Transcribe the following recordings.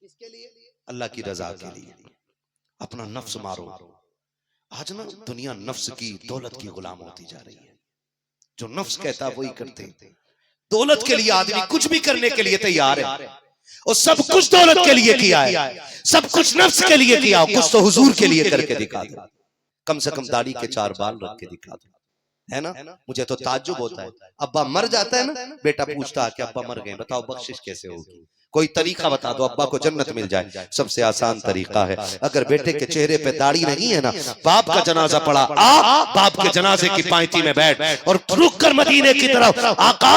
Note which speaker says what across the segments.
Speaker 1: किसके लिए? अल्लाह की रजा के लिए। अपना नफ्स मारो। आज ना दुनिया नफ्स की दौलत की गुलाम होती जा रही है। जो नफ्स कहता वही करते। दौलत के लिए आदमी कुछ भी करने के लिए तैयार है, और सब कुछ दौलत के लिए किया है, सब कुछ नफ्स के लिए किया, कुछ तो हुजूर के लिए करके दिखा दो। कम से कम दाढ़ी के 4 बाल रख के दिखा दो, है ना। मुझे तो ताज्जुब होता है, अब्बा मर जाता है ना, बेटा पूछता है कि अब्बा मर गए, बताओ बख्शिश कैसे होगी, कोई तरीका बता दो अब्बा को जन्नत मिल जाए। सबसे आसान तरीका है, अगर बेटे के चेहरे पे दाढ़ी नहीं है ना, बाप का जनाजा पड़ा, बाप के जनाजे की पायती में बैठ और रुक कर मदीने की तरफ, आका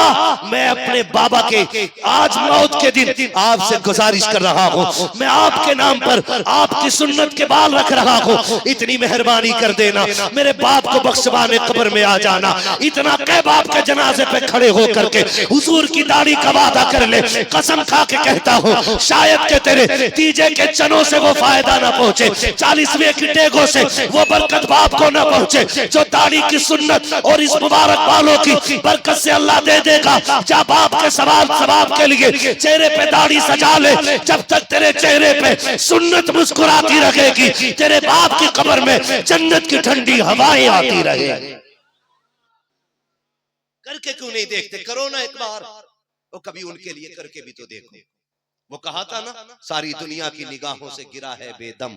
Speaker 1: मैं अपने बाबा के आज मौत के दिन आपसे गुजारिश कर रहा हूँ, मैं आपके नाम पर आपकी सुन्नत के बाल रख रहा हूँ, इतनी मेहरबानी कर देना, मेरे बाप को बख्शवाने कब्र में आ जाना। इतना कह बाप के जनाजे पे खड़े होकर के हुजूर की दाढ़ी का वादा कर ले, कसम खा के कहता हूँ शायद के तेरे तीजे के चनों से वो फायदा ना पहुंचे, 40वें की टेगों से वो बरकत बाप को ना पहुंचे, जो दाढ़ी की सुन्नत और इस मुबारक बालों की बरकत से अल्लाह दे देगा। जा बाप के सवाब के लिए चेहरे पे दाढ़ी सजा ले, जब तक तेरे चेहरे पे सुन्नत मुस्कुराती रहेगी, तेरे बाप की कब्र में जन्नत की ठंडी हवाएं आती रहेगी। करके क्यों नहीं देखते? करो ना एक बार, वो कभी उनके लिए करके भी तो देखो। वो कहा था ना, सारी दुनिया की निगाहों से गिरा है बेदम,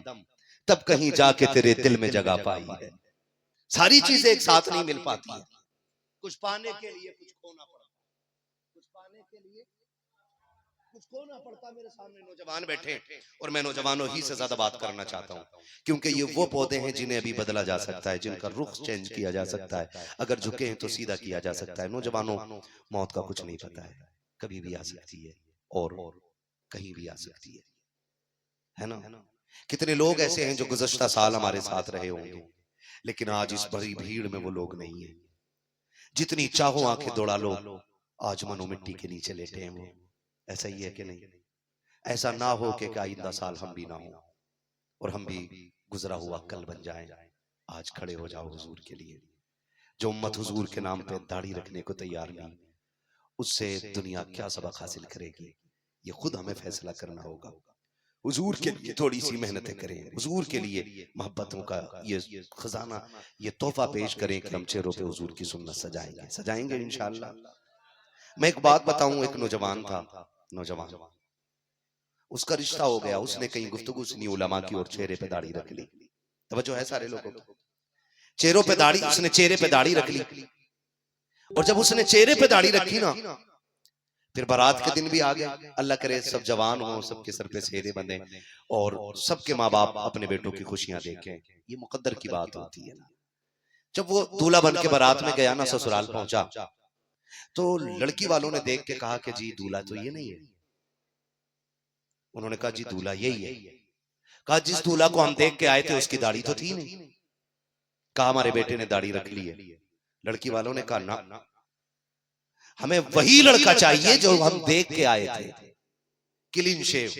Speaker 1: तब कहीं जाके तेरे दिल में जगह पाई है। सारी चीजें एक साथ नहीं मिल पाती है, कुछ पाने के लिए कुछ खोना पड़ता, कुछ पाने के लिए कुछ खोना पड़ता। मेरे सामने नौजवान बैठे और मैं नौजवानों ही से ज्यादा बात करना चाहता हूँ, क्योंकि ये वो पौधे हैं जिन्हें अभी बदला जा सकता है, जिनका रुख चेंज किया जा सकता है, अगर झुके हैं तो सीधा किया जा सकता है। नौजवानों, मौत का कुछ नहीं पता है, कभी भी आ सकती है और कहीं भी आ सकती है ना। कितने लोग ऐसे हैं जो गुज़श्ता साल हमारे साथ रहे होंगे, लेकिन आज इस बड़ी भीड़ में वो लोग नहीं है। जितनी चाहो आंखें दौड़ा लो, आज मनो मिट्टी के नीचे लेटे हैं वो। ऐसा ही है कि नहीं? ऐसा ना हो कि आइंदा साल हम भी ना हो और हम भी गुजरा हुआ कल बन जाएं। आज खड़े हो जाओ हुजूर के लिए। जो उम्मत हुजूर के नाम पे दाढ़ी रखने को तैयार नहीं, उससे दुनिया क्या सबक हासिल करेगी, ये खुद हमें फैसला करना होगा। हुजूर के लिए थोड़ी सी मेहनतें करें, हुजूर के लिए मोहब्बतों का ये खजाना, ये तोहफा पेश करें कि हम चेहरों पे हुजूर की सुन्नत सजाएंगे इंशाअल्लाह। मैं एक बात बताऊं, एक नौजवान था, नौजवान, उसका रिश्ता हो गया, उसने कहीं गुफ्तगू सुनी उलमा की और चेहरे पे दाढ़ी रख ली। तवज्जो है सारे लोगों को? चेहरों पे दाढ़ी, उसने चेहरे पे दाढ़ी रख ली, और जब उसने चेहरे पे दाढ़ी रखी ना, फिर बारात के दिन भी आ गया। अल्लाह करे सब जवान हो, सबके सर पे सेहरे बंधे और सबके माँ बाप अपने बेटों की खुशियां देखें, ये मुकद्दर की बात होती है ना। जब वो दूल्हा बन के बारात में गया ना, ससुराल पहुंचा, तो लड़की वालों ने देख के कहा कि जी दूल्हा तो ये नहीं है। उन्होंने कहा जी दूल्हा यही है। कहा जिस दूल्हा को हम देख के आए थे उसकी दाढ़ी तो थी नहीं। कहा हमारे बेटे ने दाढ़ी रख ली है। लड़की वालों ने कहा ना, हमें वही लड़का चाहिए जो हम देख के आए थे, क्लीन शेव।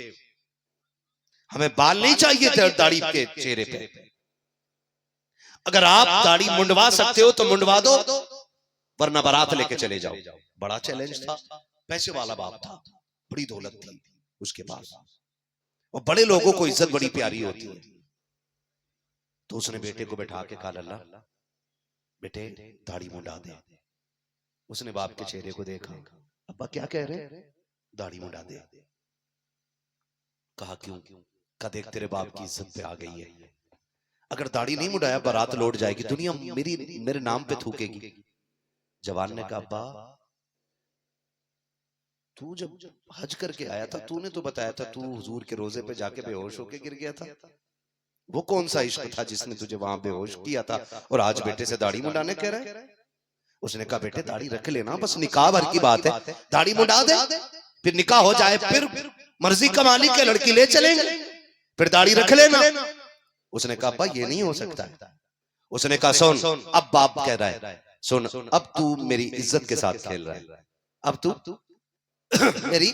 Speaker 1: हमें बाल नहीं चाहिए थे दाढ़ी के चेहरे पे। अगर आप दाढ़ी मुंडवा सकते हो तो मुंडवा दो, वरना बारात लेके चले जाओ। बड़ा चैलेंज था, पैसे वाला बाप था, बड़ी दौलत थी उसके पास, और बड़े लोगों को इज्जत बड़ी प्यारी होती है। तो उसने बेटे को बैठा के कहा लल्ला बेटे दाढ़ी मुंडा दे। उसने बाप के चेहरे को देखा, अब्बा क्या कह रहे हैं? दाढ़ी मुंडा दे। कहा क्यों? कहा देख तेरे बाप की इज्जत पे आ गई है, अगर दाढ़ी नहीं मुंडाया बारात लौट जाएगी, दुनिया मेरे नाम पे थूकेगी। जवान ने कहा अब्बा तू जब हज करके आया था तूने तो बताया था तू हुजूर के रोजे पे जाके बेहोश होके गिर गया था। वो कौन सा इश्क था जिसने तुझे वहां बेहोश किया था, और आज बेटे से दाढ़ी मुंडाने कह रहा है? उसने कहा बेटे दाढ़ी रख लेना, बस निकाह भर की बात है, दाढ़ी मुंडा दे, फिर निकाह हो जाए, फिर मर्जी का मालिक है लड़की ले चलेंगे, फिर दाढ़ी रख लेना। उसने कहा अब्बा ये नहीं हो सकता है। उसने कहा सुन, अब बाप कह रहा है, सुन अब तू मेरी इज्जत के साथ खेल रहा है, अब तू मेरी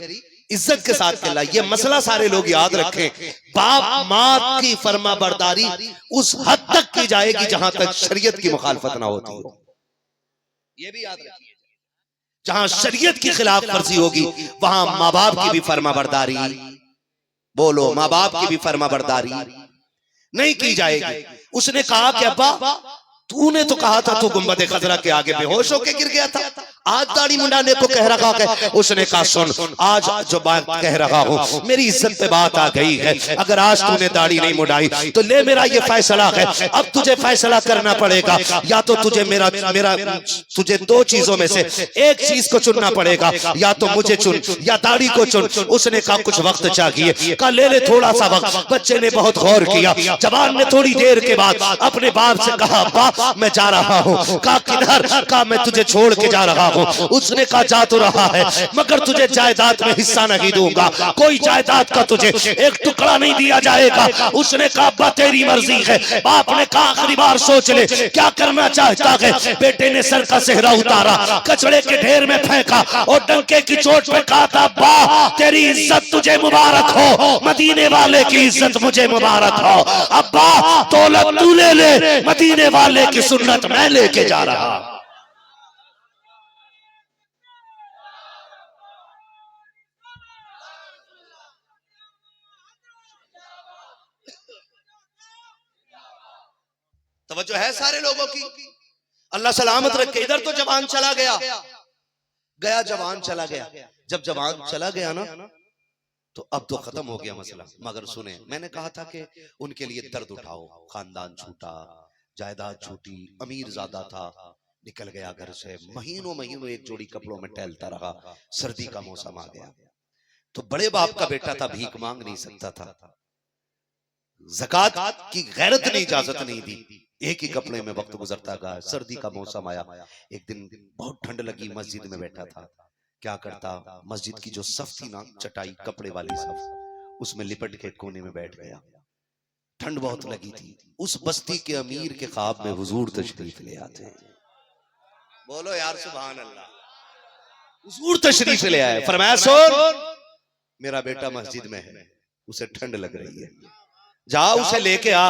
Speaker 1: इज्जत के साथ खेला। ये मसला सारे लोग याद रखें, बाप माँ की फर्मा बरदारी उस हद तक की जाएगी जहां तक शरीयत की मुखालफत ना होती हो। ये भी याद रखिए, जहां शरीयत की खिलाफ वर्जी होगी वहां माँ बाप की भी फर्मा बरदारी बोलो, माँ बाप की भी फर्मा बरदारी नहीं की जाएगी। उसने कहा कि अब्बा तूने तो कहा था तू गुंबद खजरा के आगे बेहोश होके गिर गया था, आज दाढ़ी मुंडाने को कह रहा है। उसने कहा सुन, आज जो बात कह रहा हूं मेरी इज्जत पे बात आ गई है, अगर आज तूने दाढ़ी नहीं मुंडाई तो ले मेरा ये फैसला है, अब तुझे फैसला करना पड़ेगा, या तो तुझे मेरा मेरा तुझे दो चीजों में से एक चीज को चुनना पड़ेगा, या तो मुझे चुन या दाढ़ी को चुन। उसने कहा कुछ वक्त चाहिए, कहा ले ले थोड़ा सा वक्त। बच्चे ने बहुत गौर किया, जवान ने थोड़ी देर के बाद अपने बाप से कहा बाप मैं जा रहा हूँ। कहा किधर? कहा मैं तुझे छोड़ के जा रहा हूँ। उसने कहा जा तो रहा है मगर तुझे जायदाद में हिस्सा नहीं दूंगा, कोई जायदाद का तुझे एक टुकड़ा नहीं दिया जाएगा। उसने कहा अब्बा तेरी मर्जी है। बाप ने कहा आखिरी बार सोच ले क्या करना चाहता है। बेटे ने सर का सेहरा उतारा, कचड़े के ढेर में फेंका और डंके की चोट पे कहा था अब्बा तेरी इज्जत तुझे मुबारक हो, मदीने वाले की इज्जत मुझे मुबारक हो। अब्बा दौलत तू ले ले, मदीने वाले की सुन्नत मैं लेके जा रहा। तवज्जो है सारे लोगों की? अल्लाह सलामत रखे। इधर तो जवान चला गया, जवान चला गया। जब जवान चला गया ना तो अब तो खत्म हो गया मसला। मगर सुने, मैंने कहा था कि उनके लिए दर्द उठाओ। खानदान छूटा, जायदाद छूटी, अमीर ज्यादा था, निकल गया घर से, महीनों महीनों एक जोड़ी कपड़ों में टहलता रहा। सर्दी का मौसम आ गया तो बड़े बाप का बेटा था, भीख मांग नहीं सकता था, ज़कात की गैरत ने इजाजत नहीं दी। एक ही कपड़े में वक्त गुजरता गया। सर्दी का मौसम आया, एक दिन बहुत ठंड लगी, मस्जिद में बैठा था। क्या करता, मस्जिद की जो सफ थी ना, चटाई कपड़े वाली सफ, उसमें लिपट के कोने में बैठ गया। ठंड बहुत लगी थी। उस बस्ती के अमीर के ख्वाब में हुजूर तशरीफ ले आते हैं। बोलो यार सुभान अल्लाह। हुजूर तशरीफ ले आए, फरमाया सुन मेरा बेटा मस्जिद में है, उसे ठंड लग रही है, जा उसे लेके आ,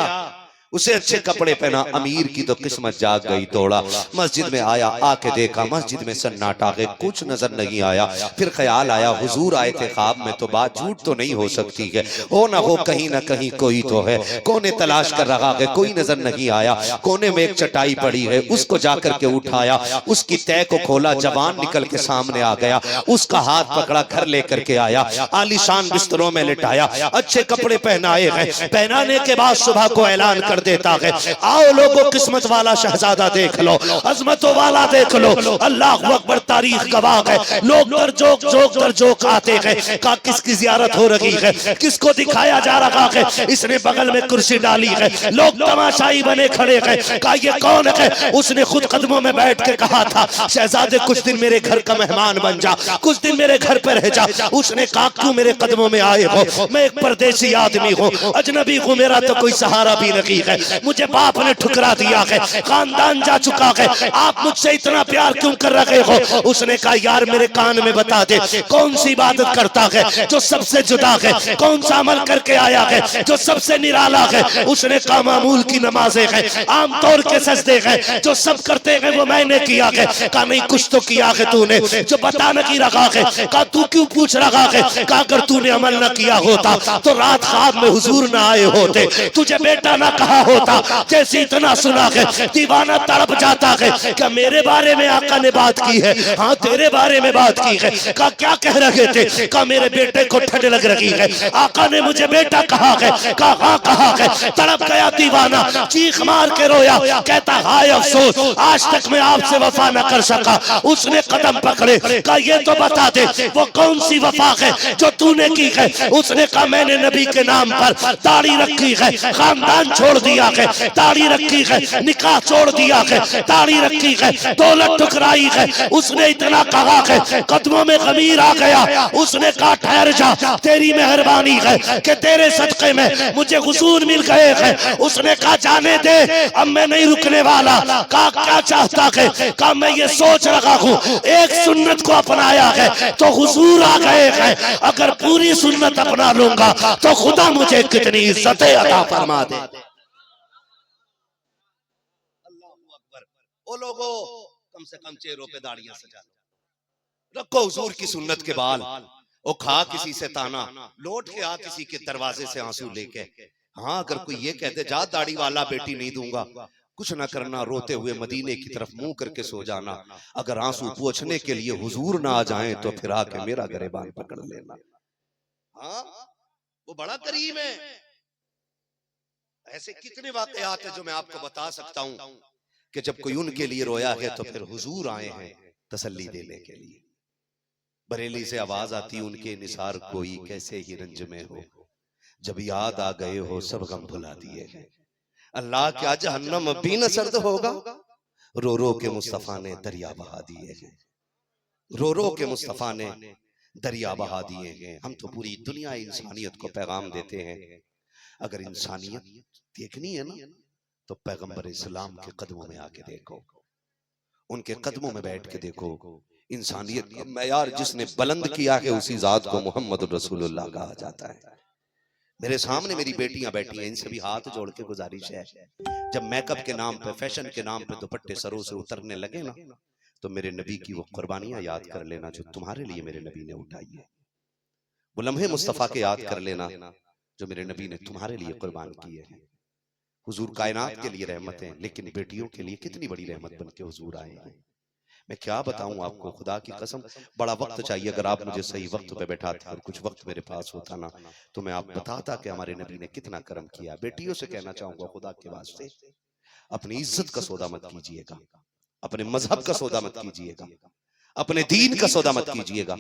Speaker 1: उसे अच्छे कपड़े पहना। अमीर की तो किस्मत जाग गई। दौड़ा मस्जिद में आया, आके देखा मस्जिद में सन्नाटा है, कुछ नजर नहीं आया। फिर ख्याल आया हुजूर आए थे ख्वाब में, तो बात झूठ तो नहीं हो सकती है, हो ना हो कहीं ना कहीं कोई तो है। कोने तलाश कर रहा है, कोई नजर नहीं आया। कोने में एक चटाई पड़ी है, उसको जाकर के उठाया, उसकी तय को खोला, जवान निकल के सामने आ गया, उसका हाथ पकड़ा, घर लेकर के आया, आलीशान बिस्तरों में लिटाया, अच्छे कपड़े पहनाए गए। पहनाने के बाद सुबह को ऐलान कर देता है आओ लोगों किस्मत वाला शहजादा देख लो, अजमतों वाला देख लो, अल्लाह अकबर, तारीख गवाह है। लोग दर जोक आते हैं, का किसकी जियारत हो रही है, किसको दिखाया जा रहा है, इसने बगल में कुर्सी डाली है, लोग तमाशाई बने खड़े हैं, का ये कौन है। उसने खुद कदमों में बैठ के कहा था शहजादे कुछ दिन मेरे घर का मेहमान बन जा, कुछ दिन मेरे घर पर रह जा। उसने कहा क्यों मेरे कदमों में आए हो, मैं एक परदेसी आदमी हूँ, अजनबी हूँ, मेरा तो कोई सहारा भी नहीं है, मुझे बाप ने ठुकरा दिया है, खानदान जा चुका है, आप मुझसे इतना प्यार क्यों कर रहे हो। उसने कहा यार मेरे कान में बता दे कौन सी इबादत करता है जो सबसे जुदा है, कौन सा अमल करके आया है जो सबसे निराला है। उसने कहा मामूल की नमाजें हैं, आमतौर के सजदे हैं, जो सब करते हैं वो मैंने किया है। कहा नहीं कुछ तो किया है तूने जो बता नहीं रहा है। कहा तू क्यों पूछ रहा है। कहा अगर तूने अमल न किया होता तो रात ख्वाब में हुजूर ना आए होते, तुझे बेटा ना कहा होता। जैसे इतना सुना है दीवाना तड़प जाता है, क्या मेरे बारे में आका ने बात की है। हाँ तेरे बारे में बात की है। कहा क्या कह रहे थे। कहा मेरे बेटे को ठंड लग रही है, आका ने मुझे बेटा कहा है। कहा हाँ कहा है। तड़प गया दीवाना, चीख मार के रोया, कहता हाय अफसोस आज तक मैं आपसे वफा न कर सका। उसने कदम पकड़े, कहा ये तो बता दे वो कौन सी वफा है जो तूने की है। उसने कहा मैंने नबी के नाम पर दाढ़ी रखी है, खानदान छोड़ दिया है, दाढ़ी रखी है, निकाह छोड़ दिया है, दाढ़ी रखी है, दौलत ठुकराई है। उसने इतना कहा है, कदमों में खमीर आ गया। उसने कहा ठहर जा, तेरी मेहरबानी है कि तेरे सदके में मुझे हुजूर मिल गए हैं। उसने कहा जाने दे, अब मैं नहीं रुकने वाला। कहा क्या चाहता है। कहा मैं ये सोच रहा हूँ एक सुन्नत को अपनाया है तो हुजूर आ गए हैं, अगर पूरी सुन्नत अपना लूंगा तो खुदा मुझे कितनी इज्जतें अता फरमा दे। ओ लोगों कम से कम चेहरों पे दाढ़ियां सजा लो, रखो हुजूर की सुन्नत के बाल, ओ खा किसी से ताना, लौट के आ किसी के दरवाजे से आंसू लेके। हाँ, अगर कोई ये कहते जा दाढ़ी वाला बेटी नहीं दूंगा, कुछ ना करना, रोते हुए मदीने की तरफ मुंह करके सो जाना। अगर आंसू पोंछने के लिए हुजूर ना आ जाएं तो फिर आके मेरा गिरबान पकड़ लेना। हाँ, वो बड़ा करीम है। ऐसे कितने वाकयात है जो मैं आपको बता सकता हूं कि जब कोई उनके लिए रोया है तो फिर हुजूर आए हैं तसल्ली देने के लिए। बरेली से आवाज आती उनके निसार कोई कैसे ही रंज में हो, जब याद आ गए हो सब गम भुला दिए हैं। अल्लाह क्या जहन्नम भी न सर्द होगा, रो रो के मुस्तफा ने दरिया बहा दिए हैं। रो रो के मुस्तफा ने दरिया बहा दिए हैं। हम तो पूरी दुनिया इंसानियत को पैगाम देते हैं, अगर इंसानियत देखनी है ना तो पैगंबर इस्लाम के कदमों में आके देखो, उनके कदमों में बैठ के देखो। इंसानियत का मैयार जिसने बुलंद किया है उसी जात को मोहम्मद रसूलुल्लाह कहा जाता है। मेरे सामने मेरी बेटियां बैठी हैं, इनसे भी हाथ जोड़ के गुजारिश है, जब मेकअप के नाम पे, फैशन के नाम पे दुपट्टे सरों से उतरने लगे ना, तो मेरे नबी की वो कुर्बानियां याद कर लेना जो तुम्हारे लिए मेरे नबी ने उठाई है। वो लम्हे मुस्तफा के याद कर लेना जो मेरे नबी ने तुम्हारे लिए कुर्बान किए हैं। हुजूर कायनात के लिए रहमत है, लेकिन बेटियों के लिए कितनी बड़ी रहमत बन के हुजूर आए हैं। मैं क्या बताऊं आपको, खुदा की कसम बड़ा वक्त चाहिए। अगर आप मुझे सही वक्त पे बैठाते और कुछ वक्त मेरे पास होता ना, तो मैं आप बताता कि हमारे नबी ने कितना करम किया। बेटियों से कहना चाहूंगा, खुदा के वास्ते अपनी इज्जत का सौदा मत कीजिएगा, अपने मजहब का सौदा मत कीजिएगा, अपने दीन का सौदा मत कीजिएगा।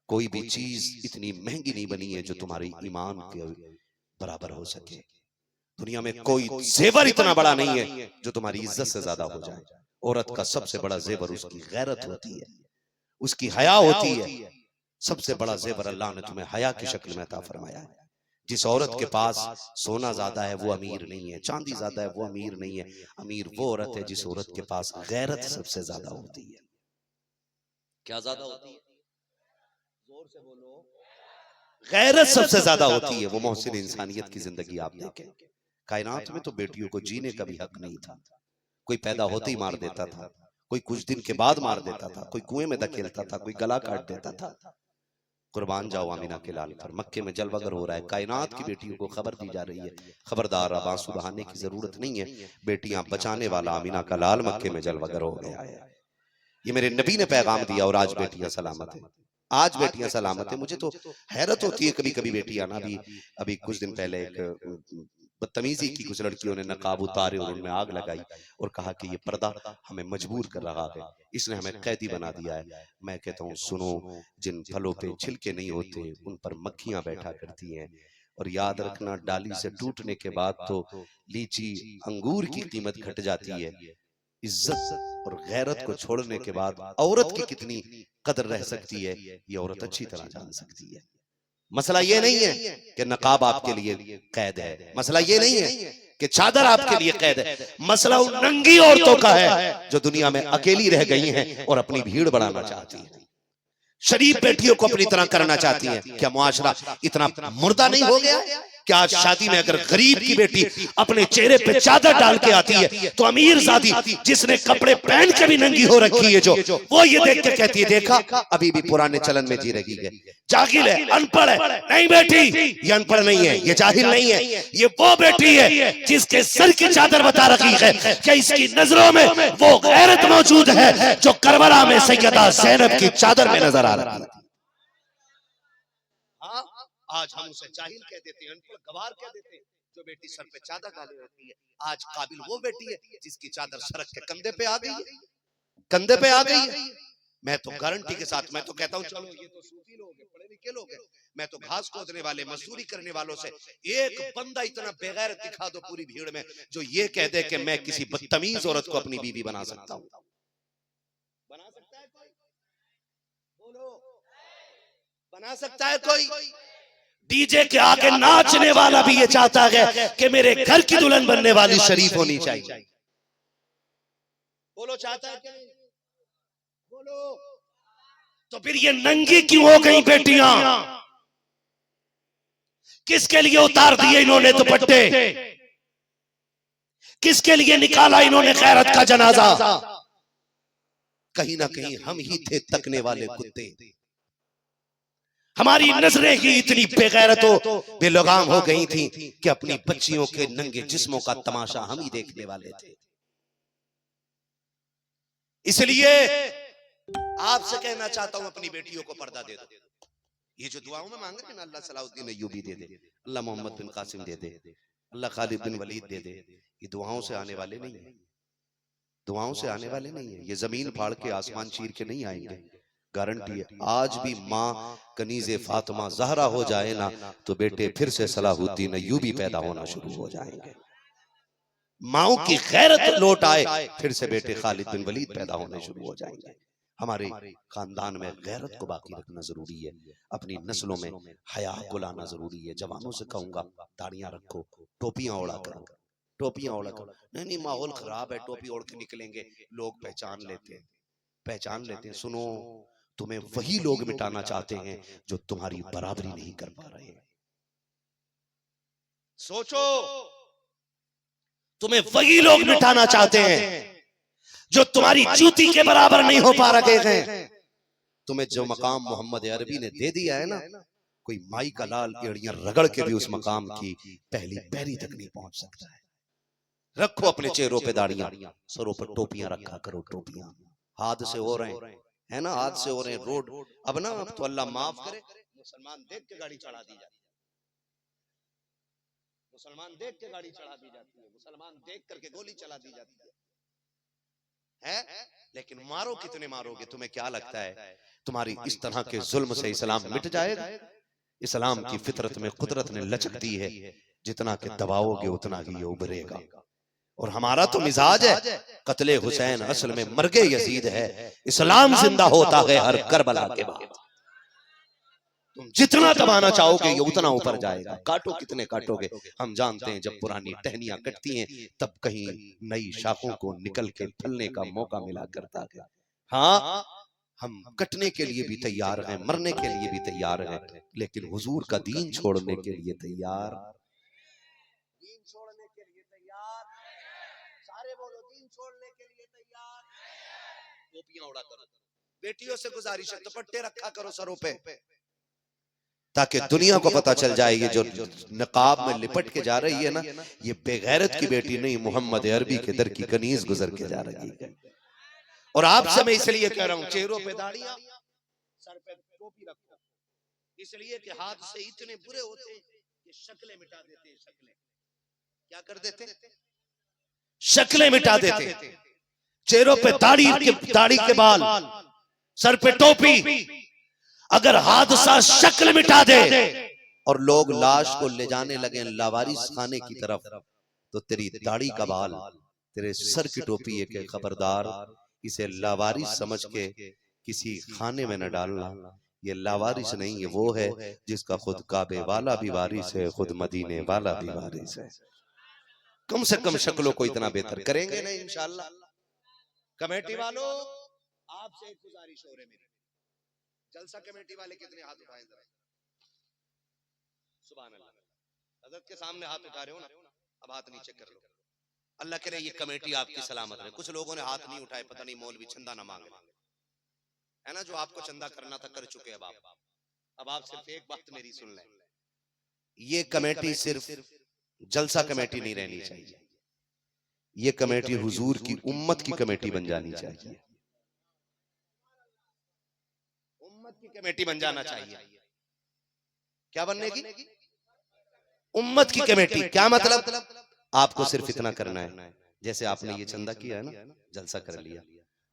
Speaker 1: कोई भी चीज इतनी महंगी नहीं बनी है जो तुम्हारे ईमान के बराबर हो सके। दुनिया में कोई जेवर इतना बड़ा नहीं है जो तुम्हारी इज्जत से ज्यादा हो जाए। औरत का सबसे बड़ा जेवर उसकी गैरत होती है, उसकी हया होती है। सबसे बड़ा जेवर अल्लाह ने तुम्हें हया की शक्ल में अता फरमाया है। जिस औरत के पास सोना ज्यादा है वो अमीर नहीं है, चांदी ज्यादा है वो अमीर नहीं है। अमीर वो औरत है जिस औरत के पास गैरत सबसे ज्यादा होती है। क्या ज्यादा होती है? जोर से बोलो। गैरत सबसे ज्यादा होती है। वो मोहसिन इंसानियत की जिंदगी आप देखें। कायनात में तो बेटियों को जीने का भी हक नहीं था। कोई पैदा होते ही मार देता था, कोई कुछ दिन के बाद मार देता था, कोई कुएं में धकेलता था, कोई गला काट देता था। कुर्बान जाओ आमिना के लाल पर। मक्के में जलवगर हो रहा है, कायनात की बेटियों को खबर दी जा रही है, खबरदार अब आंसू बहाने की जरूरत नहीं है, बेटियां बचाने वाला आमिना का लाल मक्के में जलवगर हो गया है। ये मेरे नबी ने पैगाम दिया और आज बेटियां सलामत है, आज बेटियां सलामत है। मुझे तो हैरत होती है कभी कभी बेटियां ना, अभी कुछ दिन पहले एक बदतमीजी की कुछ लड़कियों ने नकाब उतारे और उनमें आग लगाई और कहा कि ये पर्दा हमें मजबूर कर रहा है, इसने हमें कैदी बना दिया है। मैं कहता हूँ सुनो, जिन फलों पे छिलके नहीं होते उन पर मक्खियां बैठा करती हैं। और याद रखना, डाली से टूटने के बाद तो लीची अंगूर की कीमत घट जाती है। इज्जत और गैरत को छोड़ने के बाद औरत की कितनी कदर रह सकती है ये औरत अच्छी तरह जान सकती है। मसला ये नहीं है कि नकाब आपके लिए कैद है, मसला ये नहीं है कि चादर आपके लिए कैद है, मसला उन नंगी औरतों का है जो दुनिया में अकेली रह गई हैं और अपनी भीड़ बढ़ाना चाहती हैं, शरीफ बेटियों को अपनी तरह करना चाहती हैं। क्या मुआशरा इतना मुर्दा नहीं हो गया? क्या आज शादी में अगर गरीब की बेटी अपने चेहरे पे चादर डाल के आती है तो अमीर जादी जिसने कपड़े पहन के भी नंगी हो रखी है जो, वो ये देख के कहती है देखा अभी भी पुराने चलन में जी रही है, जाहिल है, अनपढ़ है। नहीं बेटी, ये अनपढ़ नहीं है, ये जाहिल नहीं है, ये वो बेटी है जिसके सर की चादर बता रखी है कि इसकी नजरों में वो गैरत मौजूद है जो करबला में सैयदा ज़ैनब की चादर में नजर आ रहा है। आज हम उसे जाहिल कह देते हैं, अनपढ़ गवार कह देते हैं, जो बेटी सर पे चादर डाले रहती है। आज काबिल वो बेटी है जिसकी चादर सड़क के कंधे पे आ गई है, कंधे पे आ गई है। मैं तो गारंटी के साथ मैं तो कहता हूँ चलो ये तो सूफी लोग हैं, पढ़े लिखे लोग हैं, मैं तो घास खोदने वाले मजदूरी करने वालों से एक बंदा इतना बेगैरत दिखा दो पूरी भीड़ में जो ये कह दे कि मैं किसी बदतमीज औरत को अपनी बीवी बना सकता हूँ। बना सकता है कोई? बोलो, बना सकता है कोई? डीजे के आगे नाचने वाला भी ये चाहता है कि मेरे घर की दुल्हन बनने वाली शरीफ होनी चाहिए। बोलो, चाहता है क्या? बोलो। तो फिर ये नंगी क्यों हो गई बेटियां? किसके लिए उतार दिए इन्होंने दुपट्टे? किसके लिए निकाला इन्होंने गैरत का जनाजा? कहीं ना कहीं हम ही थे तकने वाले कुत्ते, हमारी नजरें ही इतनी बेगैरतों बेलगाम हो गई थी कि अपनी बच्चियों के नंगे जिस्मों का तमाशा हम ही देखने वाले थे। इसलिए आपसे कहना चाहता हूं, अपनी बेटियों को पर्दा दे दो। ये जो दुआओं में मांग रहे हैं ना, अल्लाह सलाउद्दीन अय्यूबी दे दे, अल्लाह मोहम्मद बिन कासिम दे दे, अल्लाह खालिद बिन वलीद दे दे, ये दुआओं से आने वाले नहीं है, दुआओं से आने वाले नहीं है। ये जमीन फाड़ के आसमान चीर के नहीं आएंगे, गारंटी है। आज भी माँ कनीज़े फातिमा ज़हरा हो जाए ना, तो बेटे फिर से सलाहुद्दीन अय्यूबी पैदा होना शुरू हो जाएंगे। माओ की गैरत लौट आए, फिर से बेटे खालिद बिन वलीद पैदा होने शुरू हो जाएंगे। हमारे खानदान में गैरत को बाकी रखना जरूरी है, अपनी नस्लों में हया को लाना जरूरी है। जवानों से कहूंगा, दाढ़ियां रखो, टोपियां ओढ़ा करो, टोपियां ओढ़ा करो। नहीं नहीं, माहौल खराब है, टोपी ओढ़ के निकलेंगे, लोग पहचान लेते हैं, पहचान लेते हैं। सुनो, तुम्हें वही लोग मिटाना चाहते हैं जो तुम्हारी बराबरी नहीं कर पा रहे। सोचो, तुम्हें वही लोग मिटाना चाहते हैं जो तुम्हारी जूती के बराबर नहीं हो पा रहे हैं। तुम्हें जो मकाम मोहम्मद अरबी ने दे दिया है ना, कोई माई का लाल एड़ियां रगड़ के भी उस मकाम की पहली पैरी तक नहीं पहुंच सकता है। रखो अपने चेहरों पे दाढ़ियां, सरों पर टोपियां रखा करो, टोपियां। हादसे हो रहे हैं ना, हादसे हो रहे हैं रोड। अब ना, अब तो अल्लाह माफ करे, मुसलमान देख के गाड़ी चढ़ा दी जाती है, मुसलमान देख के गाड़ी चढ़ा दी जाती है, मुसलमान देख करके गोली चला दी जाती है। लेकिन मारो कितने मारोगे? तुम्हें क्या लगता है तुम्हारी इस तरह के जुल्म से इस्लाम मिट जाएगा? इस्लाम की फितरत में कुदरत ने लचक दी है, जितना के दबाओगे उतना ही ये उभरेगा। और हमारा तो मिजाज है, कत्ले हुसैन असल में मर्गे यजीद है, इस्लाम जिंदा होता है हर करबला के बाद। तुम जितना दबाना चाहोगे ये उतना ऊपर जाएगा। काटो कितने काटोगे? हम जानते हैं, जब पुरानी टहनियां कटती हैं तब कहीं नई शाखों को निकल के फलने का मौका मिला करता है। हाँ, हम कटने के लिए भी तैयार हैं, मरने के लिए भी तैयार हैं, लेकिन हुजूर का दीन छोड़ने के लिए तैयार, दीन छोड़ने के लिए तैयार। सारे बोलो, दीन छोड़ने के लिए तैयार। टोपियां उड़ा करो, बेटियों से गुजारिश है दुपट्टे रखा करो सरों पे, ताकि दुनिया को पता चल जाए ये जो नकाब में लिपट के जा रही है ना, ये बेगैरत की बेटी नहीं, मोहम्मद अरबी के दर की कनीज गुजर के जा रही है। और आपसे मैं इसलिए कह रहा हूं, चेहरों पे दाढ़ियां, सर पे टोपी रखो, इसलिए कि हाथ से इतने बुरे होते हैं कि शक्लें मिटा देते हैं। शक्लें क्या कर देते? शक्लें मिटा देते। चेहरों पे दाढ़ी के बाल, सर पे टोपी, अगर हादसा शक्ल मिटा दे और लोग लाश को ले जाने लगे लावारिस खाने की तरफ, तो तेरी दाढ़ी का बाल, तेरे सर की टोपी है कि खबरदार इसे लावारिस समझ के किसी खाने में न डालना। ये लावारिस नहीं है, वो है जिसका खुद काबे वाला भी वारिस है, खुद मदीने वाला भी वारिस है। कम से कम शक्लों को इतना बेहतर करेंगे ना इंशाअल्लाह। कमेटी वालों, आपसे एक गुजारिश हो रही मेरी, जलसा कमेटी वाले कितने हाथ उठाए जरा? सुभान अल्लाह, हजरत के सामने हाथ उठा रहे हो ना, अब हाथ नीचे कर लो। अल्लाह करे ये कमेटी आपकी सलामत रहे। कुछ लोगों ने हाथ नहीं उठाए, पता नहीं मौलवी चंदा ना मांगे, है ना, जो आपको चंदा करना था कर चुके। अब आप सिर्फ एक बात मेरी सुन लें, ये कमेटी सिर्फ जलसा कमेटी नहीं रहनी चाहिए, ये कमेटी हुजूर की उम्मत की कमेटी बन जानी चाहिए, उम्मत की कमेटी बन जाना चाहिए। क्या बनने की? उम्मत की कमेटी। क्या मतलब? आपको सिर्फ इतना करना है, जैसे आपने ये चंदा किया है ना, जलसा कर लिया,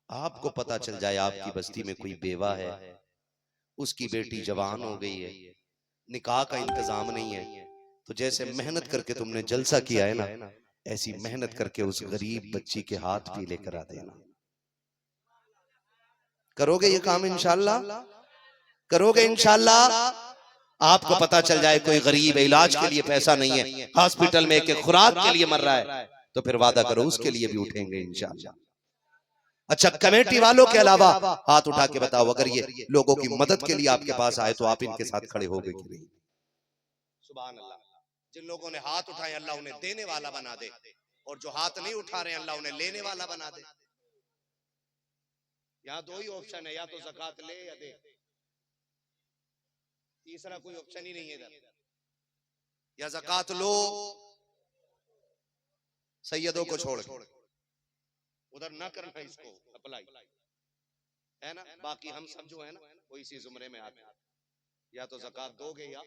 Speaker 1: आपको पता चल जाए आपकी बस्ती में कोई बेवा है, उसकी बेटी जवान हो गई है, निकाह का इंतजाम नहीं है, तो जैसे मेहनत करके तुमने जलसा किया है ना, ऐसी मेहनत करके उस गरीब बच्ची के हाथ भी लेकर आ देना। करोगे ये काम इंशाअल्लाह? करोगे इंशाअल्लाह? आपको पता चल जाए कोई गरीब है, इलाज के लिए पैसा नहीं है, हॉस्पिटल में एक खुराक के लिए मर रहा है, तो फिर वादा करो उसके लिए भी उठेंगे इंशाअल्लाह। अच्छा, कमेटी वालों के अलावा हाथ उठा के बताओ, अगर ये लोगों की मदद के लिए आपके पास आए तो आप इनके साथ खड़े हो गए कि नहीं? सुभान अल्लाह। जिन लोगों ने हाथ उठाए अल्लाह उन्हें देने वाला बना दे, और जो हाथ नहीं उठा रहे अल्लाह उन्हें लेने वाला बना दे। यहाँ दो ही ऑप्शन है, या तो ज़कात ले या दे। तीसरा कोई ऑप्शन ही नहीं है इधर। या ज़कात लो सैयदों को छोड़ के, उधर ना करना इसको अप्लाई, है ना। बाकी हम सब जो है ना वो इसी जुमरे में आते हैं, या तो ज़कात दोगे या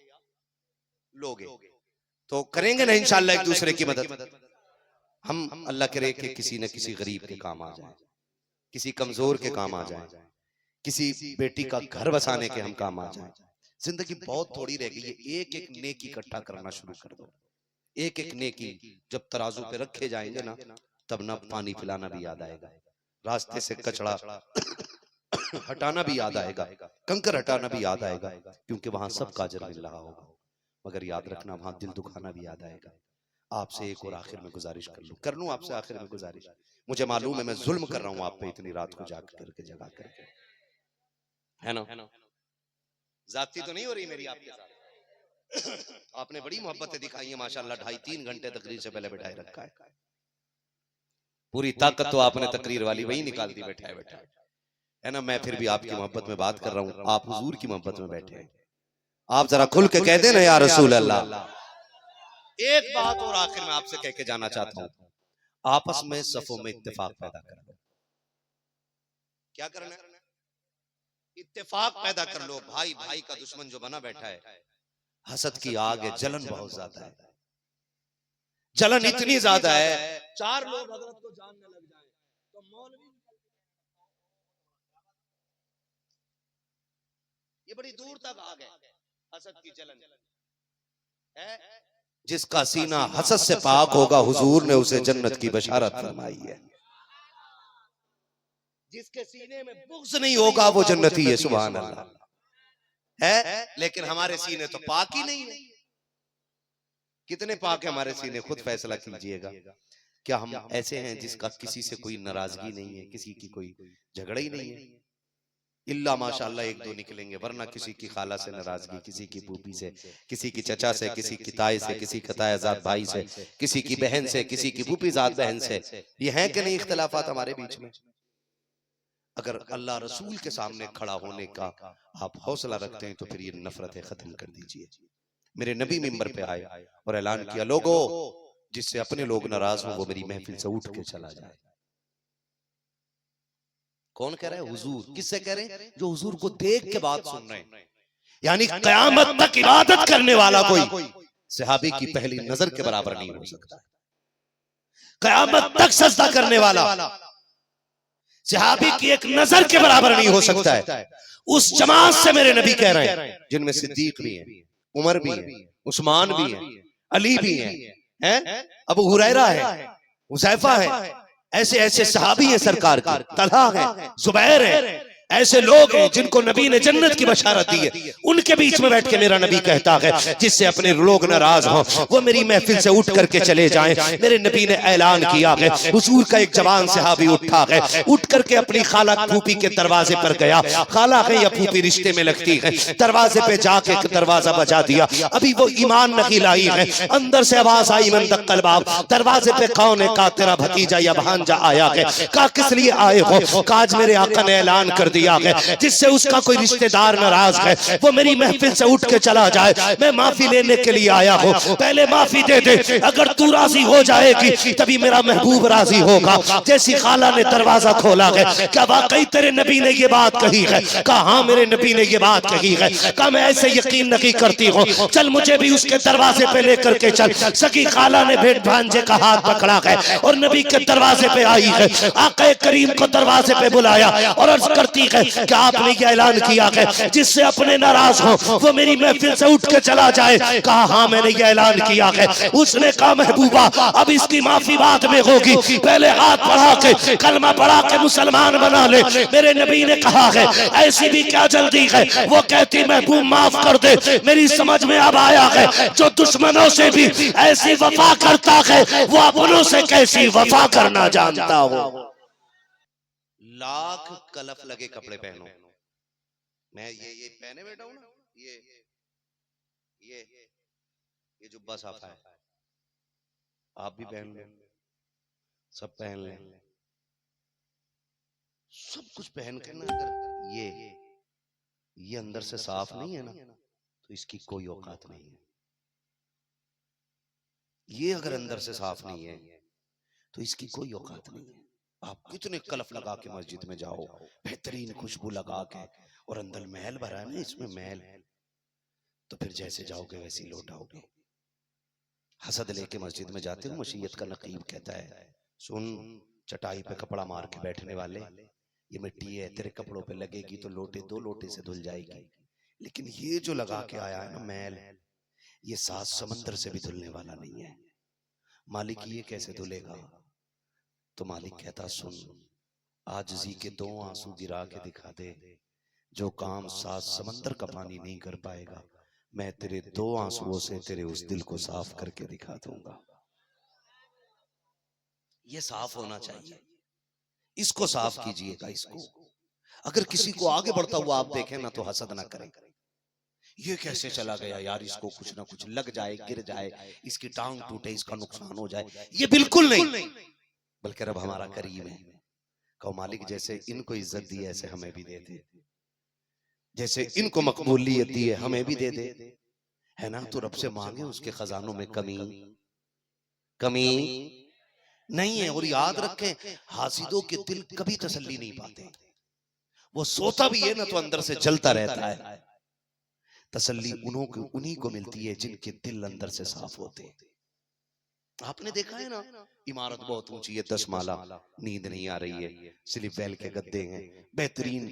Speaker 1: लोगे, तो करेंगे ना इंशाअल्लाह एक दूसरे की मदद। हम अल्लाह करे कि किसी न किसी गरीब के काम आ जाए, किसी कमजोर के काम आ जाए, किसी बेटी का घर बसाने के हम काम आ जाए। जिंदगी बहुत थोड़ी रह गई है, एक एक नेकी इकट्ठा करना शुरू कर दो। एक एक नेकी जब तराजू पे रखे जाएंगे ना, तब ना पानी पिलाना भी याद आएगा, रास्ते से कचड़ा हटाना भी याद आएगा, कंकर हटाना भी याद आएगा, क्योंकि वहां सबका अजर मिल रहा होगा। मगर याद रखना वहां दिल दुखाना भी याद आएगा। आपसे एक और आखिर में गुजारिश कर लूं आपसे आखिर में गुजारिश। मुझे मालूम है मैं जुल्म कर रहा हूं आप पे इतनी रात को जाग करके जगा करके, है ना। जाती तो नहीं हो रही मेरी आपके साथ। आपने बड़ी मोहब्बतें दिखाई है माशाल्लाह, 2.5-3 घंटे तकरीर से पहले बैठाए रखा है। पूरी ताकत तो आपने तकरीर वाली वही निकाल दी बैठाए बैठाए, है ना। मैं फिर भी आपकी मोहब्बत में बात कर रहा हूँ, आप हुजूर की मोहब्बत में बैठे हैं। आप जरा खुल के कह देना या रसूल अल्लाह। एक बात और आखिर में आपसे कह के जाना चाहता हूँ, आपस में सफों में इत्तेफाक पैदा करना। क्या करना है? इत्तेफाक पैदा कर लो। भाई भाई का दुश्मन जो बना बैठा है, हसद की आग है, जलन बहुत ज्यादा है, जलन इतनी ज्यादा है, 4 लोग हजरत को जानने लग जाए तो मौलवी, ये बड़ी दूर तक आ गए। हसद की जलन है, जिसका सीना हसद से पाक होगा हुजूर ने उसे जन्नत की बशारत फरमाई है। जिसके सीने में बुग़्ज़ नहीं होगा वो जन्नती है, सुभान अल्लाह है। लेकिन हमारे सीने तो पाक ही नहीं है। कितने पाक है हमारे सीने, खुद फैसला कीजिएगा। क्या हम ऐसे हैं जिसका किसी से कोई नाराजगी नहीं है, किसी की कोई झगड़ा ही नहीं है? इल्ला माशाअल्लाह एक दो निकलेंगे, वरना किसी की खाला से नाराजगी, किसी की फूफी से, किसी की चचा से, किसी की ताई से, किसी का तायाजाद भाई से, किसी की बहन से, किसी की फूफीजाद बहन से। ये हैं कि नहीं इख्तिलाफात हमारे बीच में? अगर अल्लाह रसूल के सामने खड़ा होने का आप हौसला रखते हैं तो फिर ये नफरतें खत्म कर दीजिए। मेरे नबी मिंबर पे आए और ऐलान किया, लोगों जिससे अपने लोग नाराज हो वो मेरी महफिल से उठ के चला जाए। कौन कह रहा है? हुजूर। किससे कह रहे हैं? जो हुजूर को देख के बात सुन रहे हैं। यानी कयामत तक इबादत करने वाला कोई सहाबी की पहली नजर के बराबर नहीं हो सकता। कयामत तक सजदा करने वाला सहाबी की एक नजर के बराबर नहीं हो सकता है। उस जमात से मेरे नबी कह रहे हैं जिनमें सिद्दीक भी है, उमर भी है, उस्मान भी है, अली भी है, अबू हुरैरा है, हुज़ैफा है, ऐसे ऐसे सहाबी हैं सरकार के, तलहा है, जुबैर है। ऐसे लोग हैं जिनको नबी ने जन्नत की बशारत दी है। उनके बीच में बैठ के मेरा नबी कहता है जिससे अपने लोग नाराज हों वो मेरी महफिल से उठ करके चले जाएं। मेरे नबी ने ऐलान किया है, हुजूर का एक जवान सहाबी उठा है, उठ करके अपनी खाला फूफी के दरवाजे पर गया। खाला है या फूफी रिश्ते में लगती है, दरवाजे पे जाके एक दरवाजा बजा दिया। अभी वो ईमान नहीं लाई है, अंदर से आवाज आई, मन दक्कल बाब। दरवाजे पे कौन है? कहा तेरा भतीजा या भांजा आया है। कहा किस लिए आए हो? कहा आज मेरे आका ने ऐलान कर दिया है जिससे उसका कोई रिश्तेदार नाराज है वो मेरी महफिल से उठ के चला जाए। मैं माफी लेने के लिए आया हूँ, पहले माफी दे दे। अगर तू राजी हो जाएगी तभी मेरा महबूब राजी होगा। जैसी खाला ने दरवाजा खोला है, क्या वाकई तेरे नबी ने ये बात कही है? कहा हाँ मेरे नबी ने ये बात कही है। कहा मैं ऐसे यकीन नहीं करती हूँ, चल मुझे भी उसके दरवाजे पे लेकर के चल। सकी खाला ने भेंट भांजे का हाथ पकड़ा है और नबी के दरवाजे पे आई है। आका करीम को दरवाजे पे बुलाया और अर्ज करती है कि आपने ये ऐलान किया है जिससे अपने नाराज हो वो मेरी महफिल से उठ के चला जाए। कहा हाँ मैंने ये ऐलान किया है। उसने कहा महबूबा अब इसकी माफी बाद में होगी, पहले हाथ बढ़ा के कलमा पढ़ा के मुसलमान बना ले। मेरे नबी ने कहा है ऐसी भी क्या जल्दी है? वो कहती महबूब माफ कर दे, मेरी समझ में अब आया है जो दुश्मनों से भी ऐसी वफा करता है वो अपनों से कैसी वफा करना जानता हो। लाख कलफ लगे कपड़े पहनो, मैं ये पहने बैठा हूं ना, ये जुब्बा साफा है, आप भी पहन लो, सब पहन लें, सब कुछ पहन के ना, अगर ये अंदर से साफ नहीं है ना तो इसकी कोई औकात नहीं है। ये अगर अंदर से साफ नहीं है तो इसकी कोई औकात नहीं है। आप कितने कलफ लगा के मस्जिद में जाओ, बेहतरीन खुशबू लगा के, और अंदर मैल भरा है ना, इसमें मैल, तो फिर जैसे जाओगे वैसे ही लौट आओगे। हसद लेके मस्जिद में जाते हो, मशीयत का नकीब कहता है, सुन, चटाई पे कपड़ा मार के बैठने वाले, ये मिट्टी है, तेरे कपड़ों पे लगेगी तो लोटे 2 लोटे से धुल जाएगी, लेकिन ये जो लगा के आया है ना मैल, ये 7 समंदर से भी धुलने वाला नहीं है। मालिक ये कैसे धुलेगा? तो मालिक कहता, सुन, आजिज़ी के 2 आंसू गिरा के दिखा दे, जो काम 7 समंदर का पानी नहीं कर पाएगा, मैं तेरे 2 आंसुओं से तेरे उस दिल को साफ करके दिखा दूंगा। ये साफ होना चाहिए, इसको साफ कीजिएगा। इसको अगर किसी को आगे बढ़ता हुआ आप देखें ना तो हसद ना करें, ये कैसे चला गया यार, इसको कुछ ना कुछ लग जाए, गिर जाए, इसकी टांग टूटे, इसका नुकसान हो जाए, ये बिल्कुल नहीं। बल्कि रब हमारा करीम है, कहो मालिक जैसे इनको इज्जत दी है ऐसे हमें भी दे दे, जैसे इनको मकबूलियत दी है हमें भी दे दे, है ना। तो रब से मांगे, उसके खजानों में कमी कमी नहीं है। और याद रखें, हासिदों के दिल कभी तसल्ली नहीं पाते, वो सोता भी है ना तो अंदर से जलता रहता है। तसल्ली उन्हीं को मिलती है जिनके दिल अंदर से साफ होते हैं। आपने देखा है ना, इमारत बहुत ऊंची है, 10 माला, नींद नहीं आ रही है, स्लीप वेल के गद्दे हैं, बेहतरीन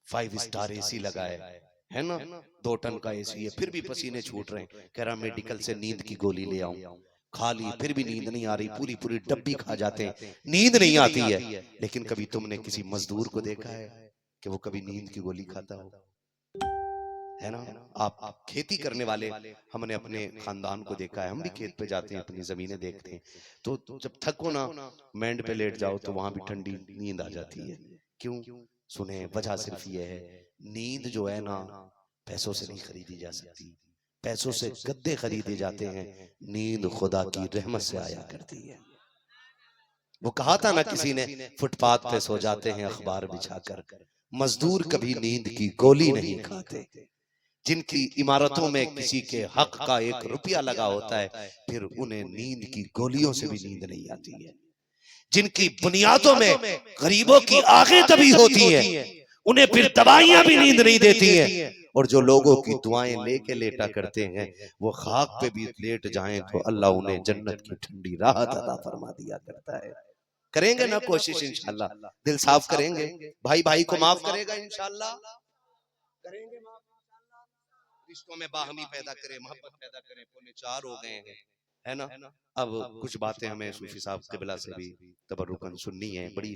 Speaker 1: 5 स्टार एसी लगा है ना, 2 टन का एसी है, फिर भी पसीने छूट रहे हैं। कह रहा मेडिकल से नींद की गोली ले आऊं, खा ली, फिर भी नींद नहीं आ रही, पूरी पूरी डब्बी खा जाते हैं, नींद नहीं आती है। लेकिन कभी तुमने किसी मजदूर को देखा है कि वो कभी नींद की गोली खाता हो? है ना। आप खेती करने वाले, हमने अपने खानदान को देखा है, हम भी खेत पे जाते हैं, अपनी जमीनें देखते हैं, तो जब थको ना, मैंड पे लेट जाओ तो वहां भी ठंडी नींद आ जाती है। क्यों? सुने, वजह सिर्फ ये है, नींद जो है ना पैसों से नहीं खरीदी जा सकती, पैसों से गद्दे खरीदे जाते हैं, नींद खुदा की रहमत से आया करती है। वो कहा था ना किसी ने, फुटपाथ पे सो जाते हैं अखबार बिछाकर, मजदूर कभी नींद की गोली नहीं खाते। जिनकी इमारतों में किसी के हक का 1 रुपया लगा होता है, फिर उन्हें नींद की गोलियों से भी नींद नहीं आती है। जिनकी बुनियादों में गरीबों की आंखें तभी होती हैं, उन्हें फिर दवाइयां भी नींद नहीं देती हैं। और जो लोगों की दुआएं लेके लेटा करते हैं, वो खाक पे भी लेट जाएं तो अल्लाह उन्हें जन्नत की ठंडी राहत अता फरमा दिया करता है। करेंगे ना कोशिश इंशाल्लाह, दिल साफ करेंगे, भाई भाई को माफ करेगा इंशाल्लाह, करेंगे माफ, रिश्तों में बाहमी पैदा करें, मोहब्बत पैदा करें। 3:45 हो गए हैं, है ना। अब कुछ बातें हमें सूफी साहब क़िबला से भी तबर्रुकन सुननी है, बड़ी